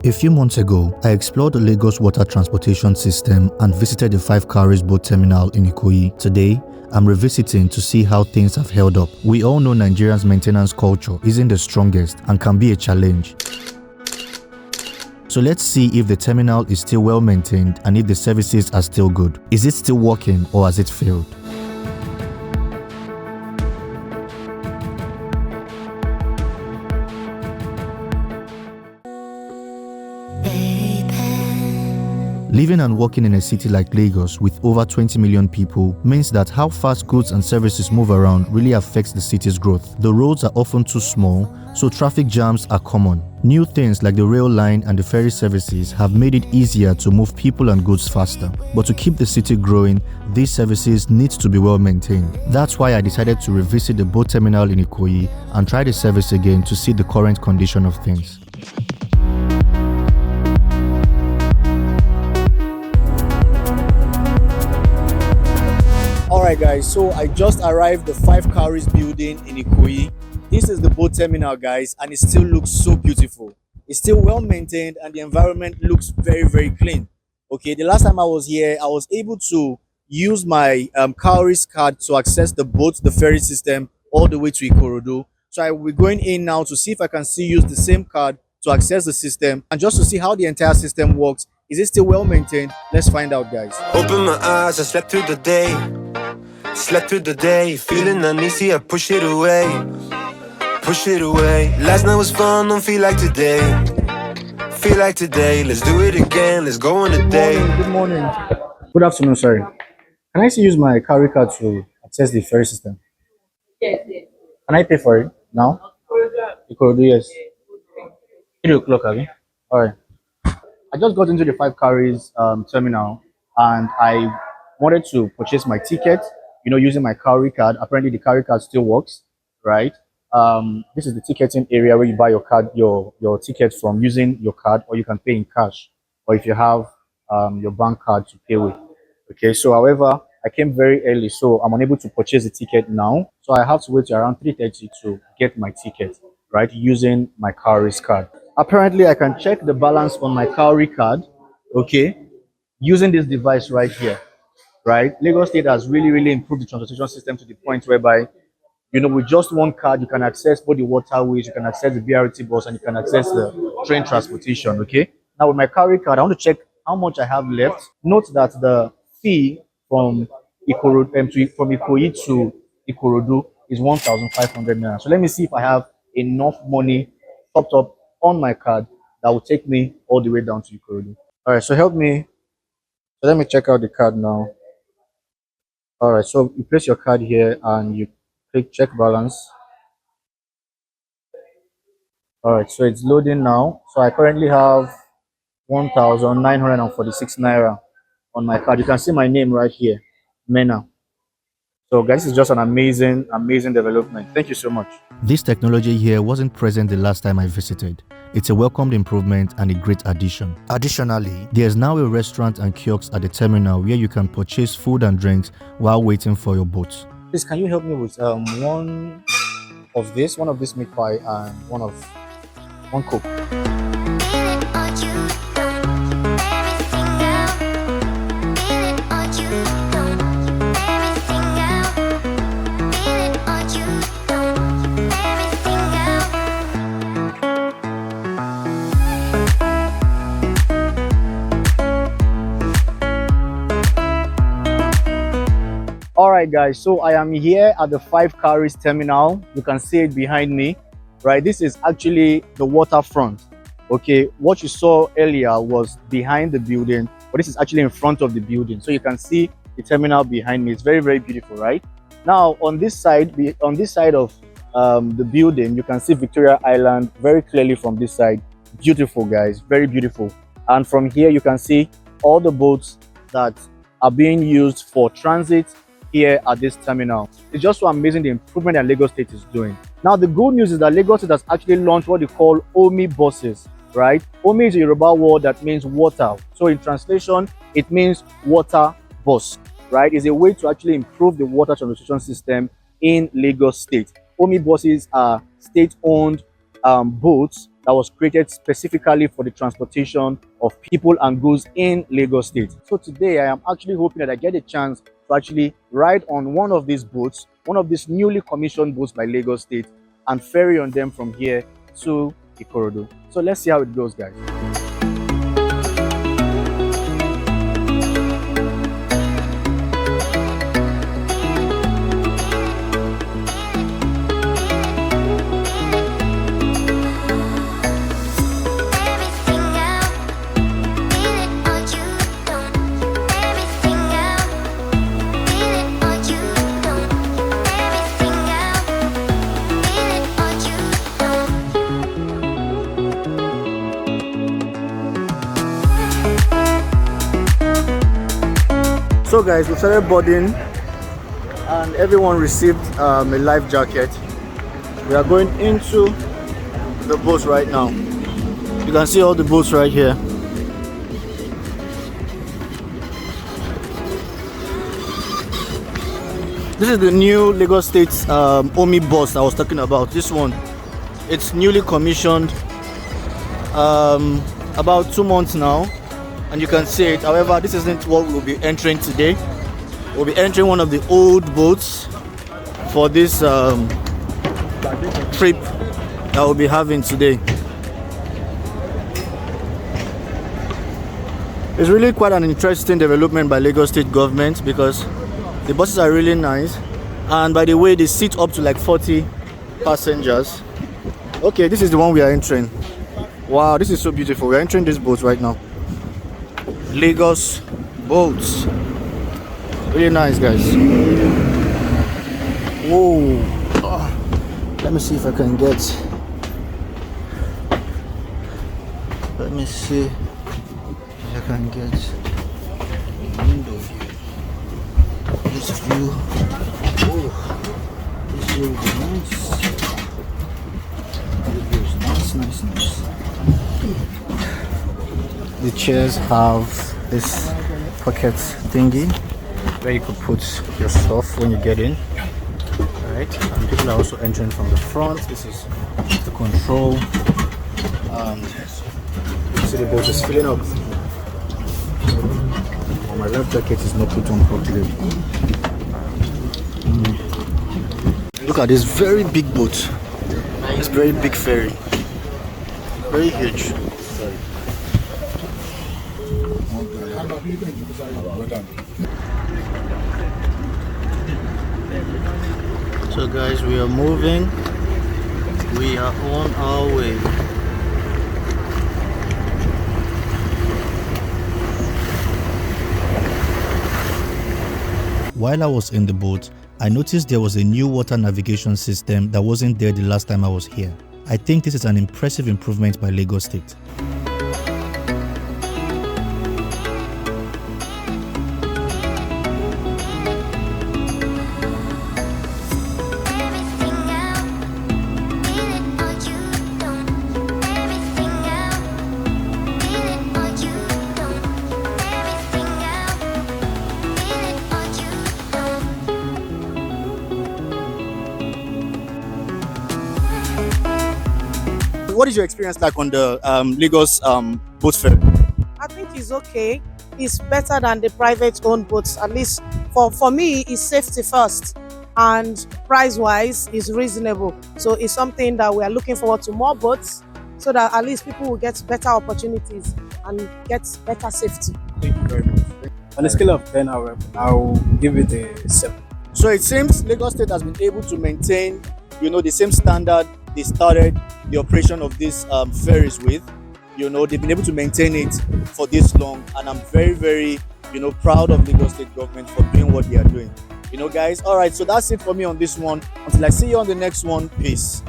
A few months ago, I explored the Lagos water transportation system and visited the Five Cowries boat terminal in Ikoyi. Today, I'm revisiting to see how things have held up. We all know Nigerians' maintenance culture isn't the strongest and can be a challenge. So let's see if the terminal is still well maintained and if the services are still good. Is it still working or has it failed? Living and working in a city like Lagos with over 20 million people means that how fast goods and services move around really affects the city's growth. The roads are often too small, so traffic jams are common. New things like the rail line and the ferry services have made it easier to move people and goods faster. But to keep the city growing, these services need to be well maintained. That's why I decided to revisit the boat terminal in Ikoyi and try the service again to see the current condition of things. Alright guys, so I just arrived the Five Cowries building in Ikoyi. This is the boat terminal guys, and it still looks so beautiful. It's still well maintained and the environment looks very clean. Okay, the last time I was here, I was able to use my Cowries card to access the boat, the ferry system all the way to Ikorodu. So I will be going in now to see if I can still use the same card to access the system and just to see how the entire system works. Is it still well maintained? Let's find out guys. Open my eyes, I slept through the day. Slept through the day, feeling uneasy, I push it away. Push it away. Last night was fun, don't feel like today. Feel like today, let's do it again, let's go on the day. Good morning. Good afternoon, sorry. Can I still use my carry card to access the ferry system? Yes. Can I pay for it now? Ikorodu, yes. 3 o'clock, again. Alright. I just got into the Five Cowries terminal and I wanted to purchase my ticket, using my carry card. Apparently the carry card still works, right? This is the ticketing area where you buy your card, your ticket from using your card, or you can pay in cash, or if you have your bank card to pay with. Okay, so however, I came very early, so I'm unable to purchase the ticket now. So I have to wait till around 3:30 to get my ticket, right, using my Cowries card. Apparently, I can check the balance on my Cowrie card, okay, using this device right here, right? Lagos State has really improved the transportation system to the point whereby, with just one card, you can access both the waterways, you can access the BRT bus, and you can access the train transportation, okay? Now, with my Cowrie card, I want to check how much I have left. Note that the fee from Ikoyi to Ikorodu is 1,500 naira. So let me see if I have enough money topped up on my card that will take me all the way down to Ikorodu. All right, so help me. So let me check out the card now. All right, so you place your card here and you click check balance. All right, so it's loading now. So I currently have 1,946 naira on my card. You can see my name right here, Mena. So guys, this is just an amazing development. Thank you so much. This technology here wasn't present the last time I visited. It's a welcomed improvement and a great addition. Additionally, there's now a restaurant and kiosks at the terminal where you can purchase food and drinks while waiting for your boat. Please, can you help me with one of this meat pie and one Coke? Alright guys, so I am here at the Five Cowries terminal. You can see it behind me, right? This is actually the waterfront. Okay, what you saw earlier was behind the building, but this is actually in front of the building. So you can see the terminal behind me. It's very beautiful, right? Now on this side of the building, you can see Victoria Island very clearly from this side. Beautiful guys, very beautiful. And from here you can see all the boats that are being used for transit here at this terminal. It's just so amazing the improvement that Lagos State is doing. Now the good news is that Lagos State has actually launched what they call Omi buses, right? Omi is a Yoruba word that means water. So in translation, it means water bus, right? It's a way to actually improve the water transportation system in Lagos State. Omi buses are state-owned boats that that was created specifically for the transportation of people and goods in Lagos State. So today I am actually hoping that I get a chance to actually ride on one of these boats, one of these newly commissioned boats by Lagos State, and ferry on them from here to Ikorodu. So let's see how it goes, guys. So guys, we started boarding and everyone received a life jacket. We are going into the boats right now. You can see all the boats right here. This is the new Lagos State Omi bus I was talking about. This one, it's newly commissioned about 2 months now, and you can see it. However, this isn't what we'll be entering today. We'll be entering one of the old boats for this trip that we'll be having today. It's really quite an interesting development by Lagos State government because the buses are really nice, and by the way, they seat up to like 40 passengers. Okay, this is the one we are entering. Wow, this is so beautiful. We're entering this boat right now. Lagos boats. Really nice, guys. Whoa. Oh, let me see if I can get. Let me see if I can get a window view. This view. Oh, this view is nice. This view is nice. The chairs have this pocket thingy where you could put your stuff when you get in. Alright, and people are also entering from the front. This is the control, and you see the boat is filling up. Oh, my life jacket is not put on properly. Look at this very big boat. This very big ferry. Very huge. So guys, we are moving. We are on our way. While I was in the boat, I noticed there was a new water navigation system that wasn't there the last time I was here. I think this is an impressive improvement by Lagos State. What is your experience like on the Lagos boat ferry? I think it's okay. It's better than the private owned boats. At least for me, it's safety first, and price wise is reasonable. So it's something that we are looking forward to more boats, so that at least people will get better opportunities and get better safety. Thank you very much. On a scale of 10, I'll give it a 7. So it seems Lagos State has been able to maintain, the same standard they started the operation of these ferries with. They've been able to maintain it for this long, and I'm very, very, proud of Lagos State government for doing what they are doing. Guys, all right, so that's it for me on this one. Until I see you on the next one, peace.